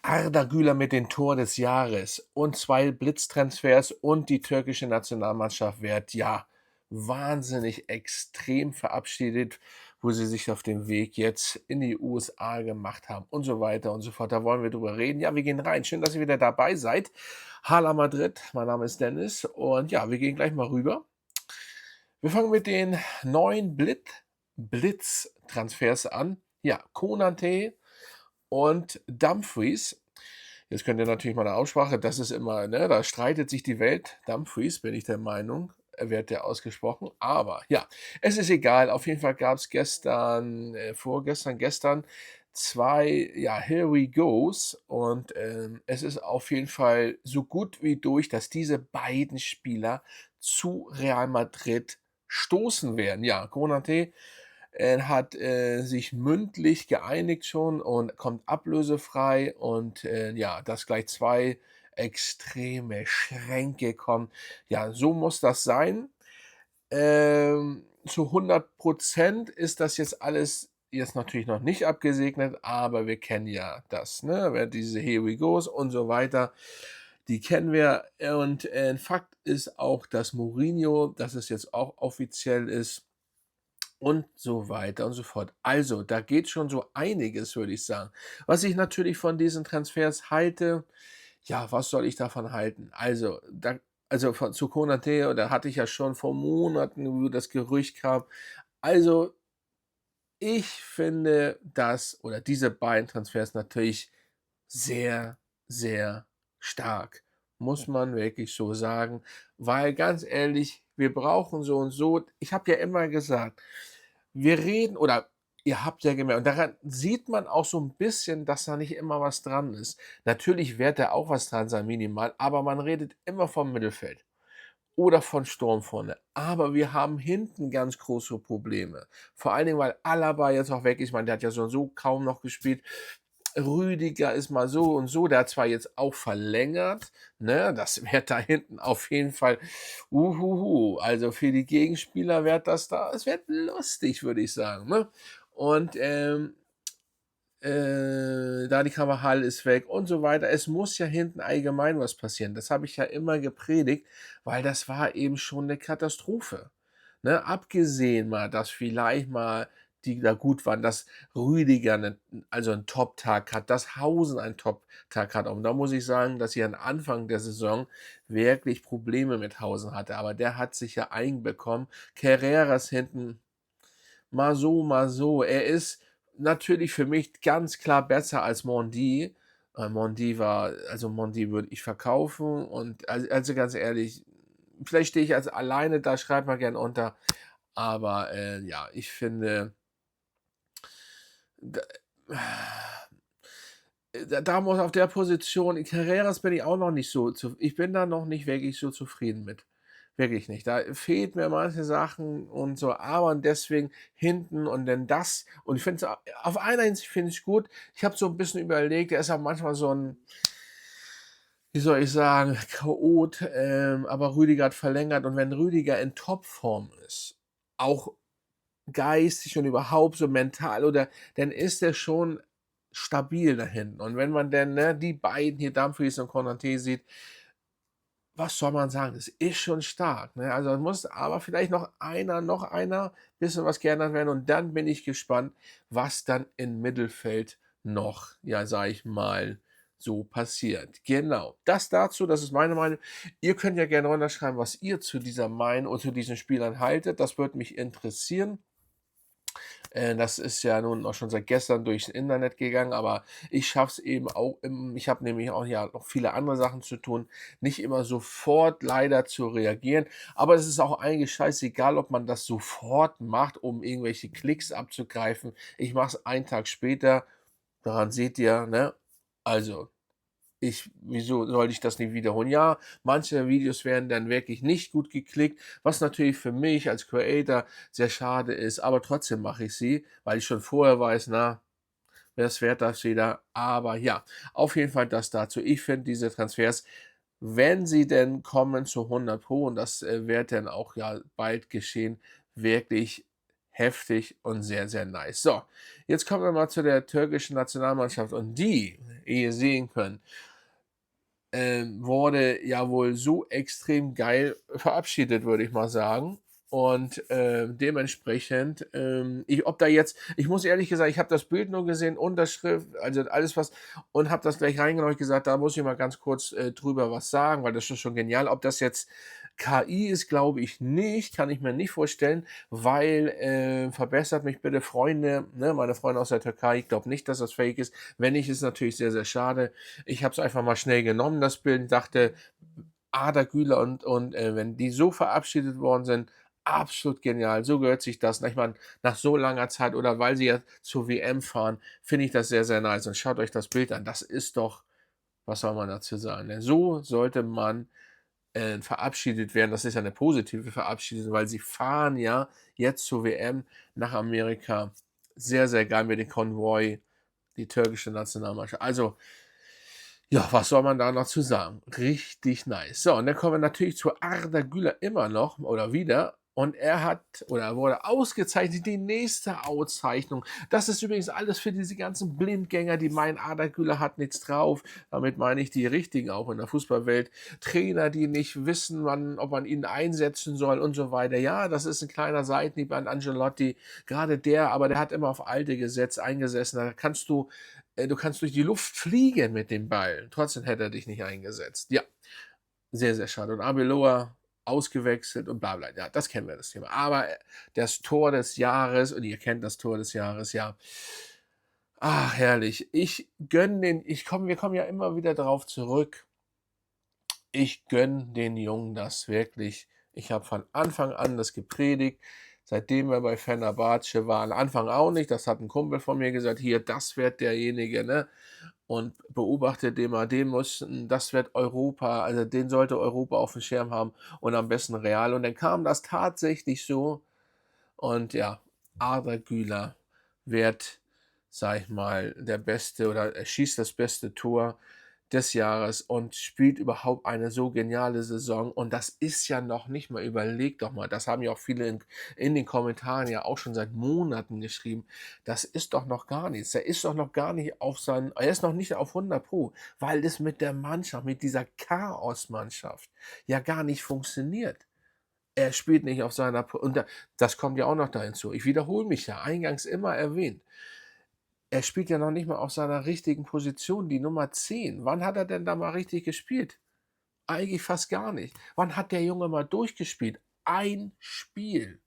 Arda Güler mit dem Tor des Jahres und 2 Blitztransfers und die türkische Nationalmannschaft wird, ja, wahnsinnig extrem verabschiedet, wo sie sich auf den Weg jetzt in die USA gemacht haben und so weiter und so fort. Da wollen wir drüber reden. Ja, wir gehen rein. Schön, dass ihr wieder dabei seid. Hala Madrid, mein Name ist Dennis und ja, wir gehen gleich mal rüber. Wir fangen mit den neuen Blitztransfers an. Ja, Konate und Dumfries. Jetzt könnt ihr natürlich meine Aussprache, das ist immer, ne, da streitet sich die Welt. Dumfries, bin ich der Meinung, wird der ausgesprochen. Aber ja, es ist egal. Auf jeden Fall gab es gestern, gestern 2, ja, Here we goes. Und es ist auf jeden Fall so gut wie durch, dass diese beiden Spieler zu Real Madrid stoßen werden. Ja, Konate hat, sich mündlich geeinigt schon und kommt ablösefrei und, ja, dass gleich 2 extreme Schränke kommen. Ja, so muss das sein. Zu 100% ist das jetzt alles jetzt natürlich noch nicht abgesegnet, aber wir kennen ja das, ne? Wer diese Here we goes und so weiter, die kennen wir. Und, Fakt ist auch, dass Mourinho, dass es jetzt auch offiziell ist und so weiter und so fort. Also, da geht schon so einiges, würde ich sagen. Was ich natürlich von diesen Transfers halte, ja, was soll ich davon halten? Also von zu Konate, da hatte ich ja schon vor Monaten, wo das Gerücht kam. Also, ich finde das oder diese beiden Transfers natürlich sehr, sehr stark, muss man wirklich so sagen, weil ganz ehrlich, wir brauchen so und so, ich habe ja immer gesagt, wir reden oder ihr habt ja gemerkt und daran sieht man auch so 'n bisschen, dass da nicht immer was dran ist. Natürlich wird da auch was dran sein, minimal, aber man redet immer vom Mittelfeld oder von Sturm vorne. Aber wir haben hinten ganz große Probleme. Vor allen Dingen, weil Alaba jetzt auch weg ist. Ich meine, der hat ja so und so kaum noch gespielt. Rüdiger ist mal so und so. Der hat zwar jetzt auch verlängert, ne? Das wird da hinten auf jeden Fall also für die Gegenspieler wird das da es wird lustig, würde ich sagen, ne? Und, Dani Carvajal ist weg und so weiter. Es muss ja hinten allgemein was passieren. Das habe ich ja immer gepredigt, weil das war eben schon 'ne Katastrophe, ne? Abgesehen mal, dass vielleicht mal die da gut waren, dass Rüdiger 'n Top-Tag hat, dass Hausen einen Top-Tag hat. Und da muss ich sagen, dass ich am Anfang der Saison wirklich Probleme mit Hausen hatte, aber der hat sich ja einbekommen. Carreras hinten mal so, mal so. Er ist natürlich für mich ganz klar besser als Mendy. Mendy würde ich verkaufen und also ganz ehrlich, vielleicht stehe ich als alleine da, schreibt mal gern unter. Aber, ja, ich finde, d da muss auf der Position Carreras bin ich auch noch nicht so ich bin da noch nicht wirklich so zufrieden mit. Wirklich nicht. Da fehlt mir manche Sachen und so, aber deswegen hinten und dann das und ich finde es auf einer Hinsicht finde ich's gut. Ich habe so 'n bisschen überlegt, er ist auch manchmal so 'n, wie soll ich sagen, Chaot, aber Rüdiger hat verlängert und wenn Rüdiger in Topform ist, auch geistig und überhaupt so mental oder dann ist er schon stabil da hinten. Und wenn man dann, ne, die beiden hier, Dumfries und Konaté sieht, was soll man sagen? Das ist schon stark, ne? Also, es muss aber vielleicht noch einer, bisschen was geändert werden und dann bin ich gespannt, was dann im Mittelfeld noch, ja, sage ich mal, so passiert. Genau, das dazu, das ist meine Meinung. Ihr könnt ja gerne runterschreiben, was ihr zu dieser Meinung und zu diesen Spielern haltet. Das würde mich interessieren. Das ist ja nun auch schon seit gestern durchs Internet gegangen, aber ich schaffe es eben auch ich habe nämlich auch ja noch viele andere Sachen zu tun, nicht immer sofort leider zu reagieren. Aber es ist auch eigentlich scheißegal, ob man das sofort macht, um irgendwelche Klicks abzugreifen. Ich mache es einen Tag später, daran seht ihr, ne? Also wieso sollte ich das nicht wiederholen? Ja, manche Videos werden dann wirklich nicht gut geklickt, was natürlich für mich als Creator sehr schade ist, aber trotzdem mache ich sie, weil ich schon vorher weiß, na, wär's wert das wieder. Aber ja, auf jeden Fall das dazu. Ich finde diese Transfers, wenn sie denn kommen zu 100 und das, wird dann auch ja bald geschehen, wirklich heftig und sehr, sehr nice. So, jetzt kommen wir mal zu der türkischen Nationalmannschaft und die, wie ihr sehen könnt, wurde ja wohl so extrem geil verabschiedet, würde ich mal sagen. Und, dementsprechend, ob da jetzt ich muss ehrlich gesagt, ich habe das Bild nur gesehen, Unterschrift, also alles was und habe das gleich reingenommen. Ich gesagt, da muss ich mal ganz kurz, drüber was sagen, weil das ist schon genial. Ob das jetzt KI ist, glaube ich nicht, kann ich mir nicht vorstellen, weil, verbessert mich bitte Freunde, ne, meine Freunde aus der Türkei, ich glaube nicht, dass das fake ist. Wenn nicht, ist natürlich sehr, sehr schade. Ich habe es einfach mal schnell genommen, das Bild, und dachte, Arda Güler und wenn die so verabschiedet worden sind, absolut genial. So gehört sich das. Ich meine, nach so langer Zeit oder weil sie ja zur WM fahren, finde ich das sehr, sehr nice. Und schaut euch das Bild an. Das ist doch, was soll man dazu sagen? Ne? So sollte man verabschiedet werden. Das ist ja eine positive Verabschiedung, weil sie fahren ja jetzt zur WM nach Amerika. Sehr, sehr geil mit dem Konvoi, die türkische Nationalmannschaft. Also, ja, was soll man da noch zu sagen? Richtig nice. So, und dann kommen wir natürlich zu Arda Güler immer noch oder wieder. Und er hat oder er wurde ausgezeichnet, die nächste Auszeichnung. Das ist übrigens alles für diese ganzen Blindgänger, die meinen, Arda Güler hat nichts drauf. Damit meine ich die richtigen auch in der Fußballwelt. Trainer, die nicht wissen, ob man ihn einsetzen soll und so weiter. Ja, das ist ein kleiner Seitenhieb an Ancelotti. Gerade der, aber der hat immer auf alte Gesetze eingesessen. Da kannst du kannst durch die Luft fliegen mit dem Ball. Trotzdem hätte er dich nicht eingesetzt. Ja, sehr, sehr schade. Und Arbeloa ausgewechselt und bla bla. Ja, das kennen wir, das Thema. Aber das Tor des Jahres, und ihr kennt das Tor des Jahres, ja. Ach, herrlich. Wir kommen ja immer wieder darauf zurück. Ich gönne den Jungen das wirklich. Ich habe von Anfang an das gepredigt, seitdem er bei Fenerbahce war. Am Anfang auch nicht, das hat ein Kumpel von mir gesagt, hier, das wird derjenige, ne? Und beobachtet den mal, das wird Europa, also den sollte Europa auf dem Schirm haben und am besten Real. Und dann kam das tatsächlich so. Und ja, Arda Güler wird, sag ich mal, der beste oder er schießt das beste Tor des Jahres und spielt überhaupt eine so geniale Saison. Und das ist ja noch nicht mal, überlegt doch mal, das haben ja auch viele in den Kommentaren ja auch schon seit Monaten geschrieben. Das ist doch noch gar nichts. Er ist doch noch gar nicht er ist noch nicht auf 100 Pro, weil das mit der Mannschaft, mit dieser Chaos-Mannschaft ja gar nicht funktioniert. Er spielt nicht auf seiner und das kommt ja auch noch da hinzu. Ich wiederhole mich ja, eingangs immer erwähnt. Er spielt ja noch nicht mal auf seiner richtigen Position, die Nummer 10. Wann hat er denn da mal richtig gespielt? Eigentlich fast gar nicht. Wann hat der Junge mal durchgespielt? Ein Spiel.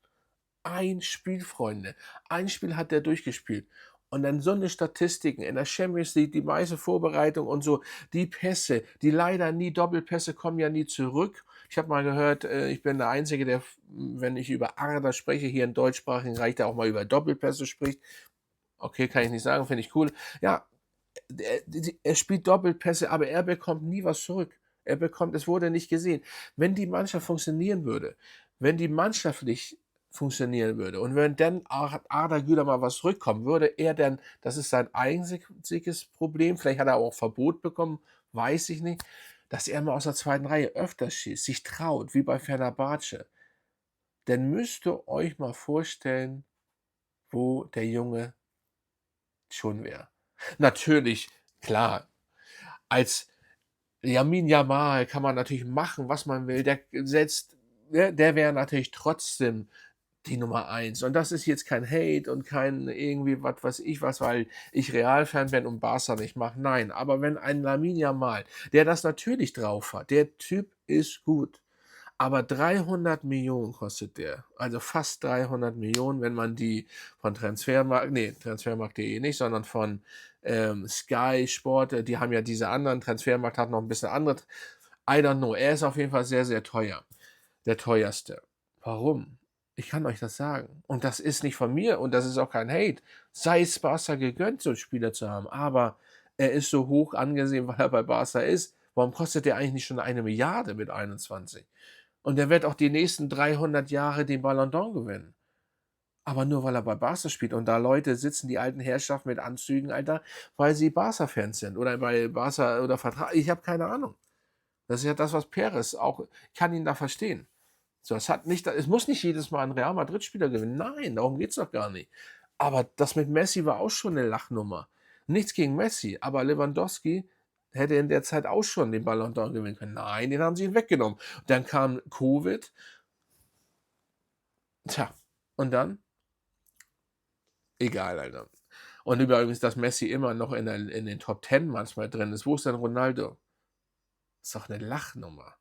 Ein Spiel, Freunde. Ein Spiel hat der durchgespielt. Und dann so eine Statistiken in der Champions League, die meiste Vorbereitung und so, die Pässe, die leider nie Doppelpässe kommen ja nie zurück. Ich habe mal gehört, ich bin der Einzige, der, wenn ich über Arda spreche, hier im deutschsprachigen Reich, der auch mal über Doppelpässe spricht. Okay, kann ich nicht sagen, finde ich cool. Ja, er spielt Doppelpässe, aber er bekommt nie was zurück. Es wurde nicht gesehen. Wenn die Mannschaft funktionieren würde, wenn die mannschaftlich funktionieren würde und wenn dann Arda Güler mal was zurückkommen würde, er dann, das ist sein einziges Problem, vielleicht hat er auch Verbot bekommen, weiß ich nicht, dass er mal aus der zweiten Reihe öfter schießt, sich traut, wie bei Fenerbahce. Dann müsst ihr euch mal vorstellen, wo der Junge schon wäre. Natürlich, klar, als Lamine Yamal kann man natürlich machen, was man will. Der wäre natürlich trotzdem die Nummer 1. Und das ist jetzt kein Hate und kein irgendwie was weiß ich was, weil ich Real-Fan bin und Barca nicht mache. Nein, aber wenn ein Lamine Yamal, der das natürlich drauf hat, der Typ ist gut. Aber 300 Millionen kostet der. Also fast 300 Millionen, wenn man die von Transfermarkt.de nicht, sondern von Sky Sport, die haben ja diese anderen, Transfermarkt hat noch ein bisschen andere. I don't know. Er ist auf jeden Fall sehr, sehr teuer. Der teuerste. Warum? Ich kann euch das sagen. Und das ist nicht von mir und das ist auch kein Hate. Sei es Barca gegönnt, so einen Spieler zu haben. Aber er ist so hoch angesehen, weil er bei Barca ist. Warum kostet der eigentlich nicht schon 1 Milliarde mit 21? Und er wird auch die nächsten 300 Jahre den Ballon d'Or gewinnen. Aber nur, weil er bei Barca spielt und da Leute sitzen, die alten Herrschaften mit Anzügen, Alter, weil sie Barca-Fans sind oder bei Barca oder Vertrag. Ich habe keine Ahnung. Das ist ja das, was Perez auch, ich kann ihn da verstehen. So, es muss nicht jedes Mal ein Real Madrid-Spieler gewinnen. Nein, darum geht's doch gar nicht. Aber das mit Messi war auch schon 'ne Lachnummer. Nichts gegen Messi, aber Lewandowski hätte in der Zeit auch schon den Ballon d'Or gewinnen können. Nein, den haben sie ihm weggenommen. Dann kam Covid. Tja, und dann? Egal, Alter. Und übrigens, dass Messi immer noch in den Top 10 manchmal drin ist. Wo ist denn Ronaldo? Ist doch 'ne Lachnummer.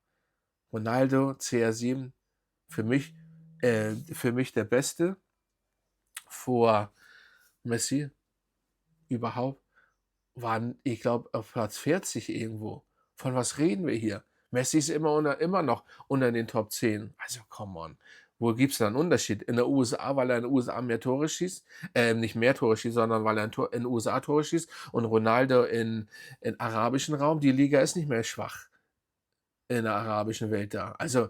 Ronaldo, CR7, für mich der Beste vor Messi überhaupt. Waren, ich glaube, auf Platz 40 irgendwo. Von was reden wir hier? Messi ist immer noch unter den Top 10. Also, come on. Wo gibt's da 'n Unterschied? In der USA, weil er in den USA mehr Tore schießt, nicht mehr Tore schießt, sondern weil er in den USA Tore schießt, und Ronaldo in arabischen Raum. Die Liga ist nicht mehr schwach in der arabischen Welt da. Also,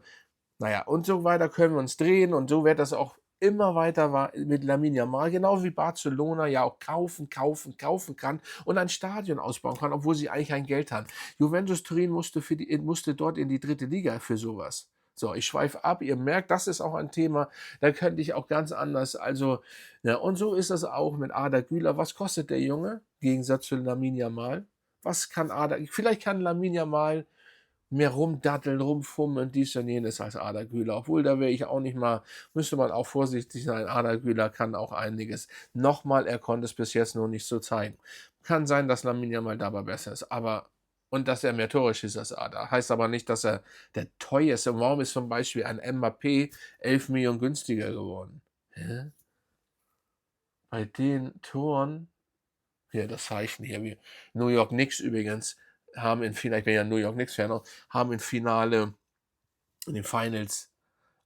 na ja, und so weiter können wir uns drehen, und so wird das auch immer weiter mit Lamine Yamal, genauso wie Barcelona ja auch kaufen kann und ein Stadion ausbauen kann, obwohl sie eigentlich kein Geld haben. Juventus Turin musste dort in die 3. Liga für sowas. So, ich schweife ab, ihr merkt, das ist auch ein Thema, da könnte ich auch ganz anders, also, ja, und so ist das auch mit Arda Güler. Was kostet der Junge im Gegensatz zu Lamine Yamal? Was kann vielleicht kann Lamine Yamal mehr rumdatteln, rumfummeln, dies und jenes als Arda Güler. Obwohl, da wäre ich auch nicht mal, müsste man auch vorsichtig sein. Arda Güler kann auch einiges. Nochmal, er konnte es bis jetzt noch nicht so zeigen. Kann sein, dass Lamine Yamal dabei besser ist, aber, und dass er mehr Tore schießt als Arda. Heißt aber nicht, dass er der teuerste. Warum ist zum Beispiel ein Mbappé 11 Millionen günstiger geworden? Hä? Bei den Toren, hier das Zeichen hier, wie New York Knicks übrigens, haben in Finale, ich bin ja New York Knicks-Fan, haben im Finale, in den Finals,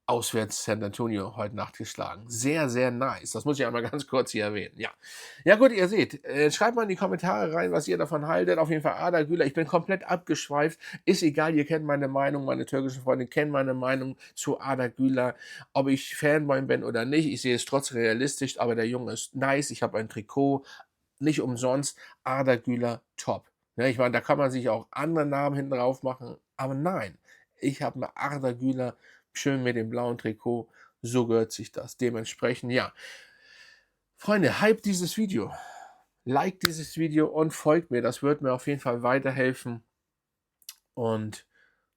auswärts San Antonio heute Nacht geschlagen. Sehr, sehr nice. Das muss ich einmal ganz kurz hier erwähnen. Ja. Ja gut, ihr seht, schreibt mal in die Kommentare rein, was ihr davon haltet. Auf jeden Fall Arda Güler. Ich bin komplett abgeschweift. Ist egal, ihr kennt meine Meinung, meine türkischen Freunde kennen meine Meinung zu Arda Güler. Ob ich Fanboy bin oder nicht, ich sehe es trotzdem realistisch, aber der Junge ist nice. Ich habe ein Trikot, nicht umsonst. Arda Güler, top. Ja, ich meine, da kann man sich auch andere Namen hinten drauf machen, aber nein, ich habe mir Arda Güler, schön mit dem blauen Trikot, so gehört sich das. Dementsprechend, ja. Freunde, hype dieses Video, like dieses Video und folgt mir. Das wird mir auf jeden Fall weiterhelfen. Und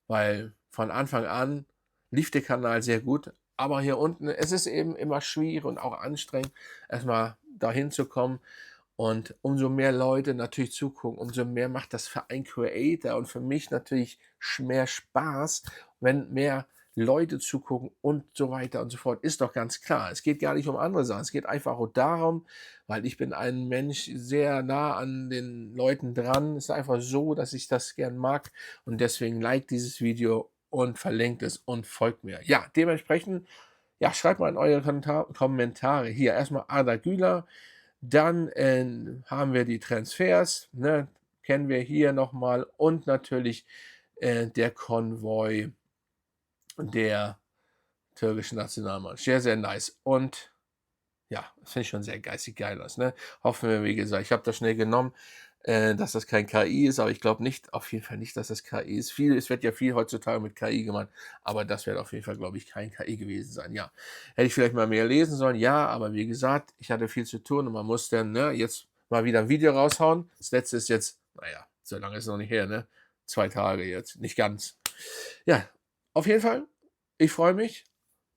weil von Anfang an lief der Kanal sehr gut, aber hier unten, es ist eben immer schwierig und auch anstrengend, erstmal dahin zu kommen. Und umso mehr Leute natürlich zugucken, umso mehr macht das für einen Creator und für mich natürlich mehr Spaß, wenn mehr Leute zugucken und so weiter und so fort. Ist doch ganz klar. Es geht gar nicht um andere Sachen. Es geht einfach auch darum, weil ich bin ein Mensch sehr nah an den Leuten dran. Es ist einfach so, dass ich das gern mag, und deswegen like dieses Video und verlinkt es und folgt mir. Ja, dementsprechend, ja, schreibt mal in eure Kommentare. Hier erstmal Arda Güler. Dann haben wir die Transfers, ne, kennen wir hier nochmal, und natürlich der Konvoi der türkischen Nationalmannschaft. Sehr, sehr nice. Und ja, das finde ich schon sehr geistig geil aus. Ne? Hoffen wir, wie gesagt, ich habe das schnell genommen, dass das kein KI ist, aber ich glaube nicht, auf jeden Fall nicht, dass das KI ist. Es wird ja viel heutzutage mit KI gemacht, aber das wird auf jeden Fall, glaube ich, kein KI gewesen sein. Ja, hätte ich vielleicht mal mehr lesen sollen, ja, aber wie gesagt, ich hatte viel zu tun und man muss dann, ne, jetzt mal wieder ein Video raushauen. Das letzte ist jetzt, naja, so lange ist es noch nicht her, ne? 2 Tage jetzt, nicht ganz. Ja, auf jeden Fall, ich freue mich.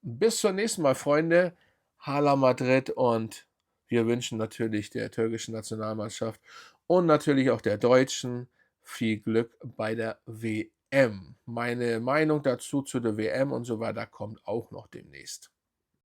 Bis zum nächsten Mal, Freunde. Hala Madrid, und wir wünschen natürlich der türkischen Nationalmannschaft und natürlich auch der deutschen viel Glück bei der WM. Meine Meinung dazu zu der WM und so weiter kommt auch noch demnächst.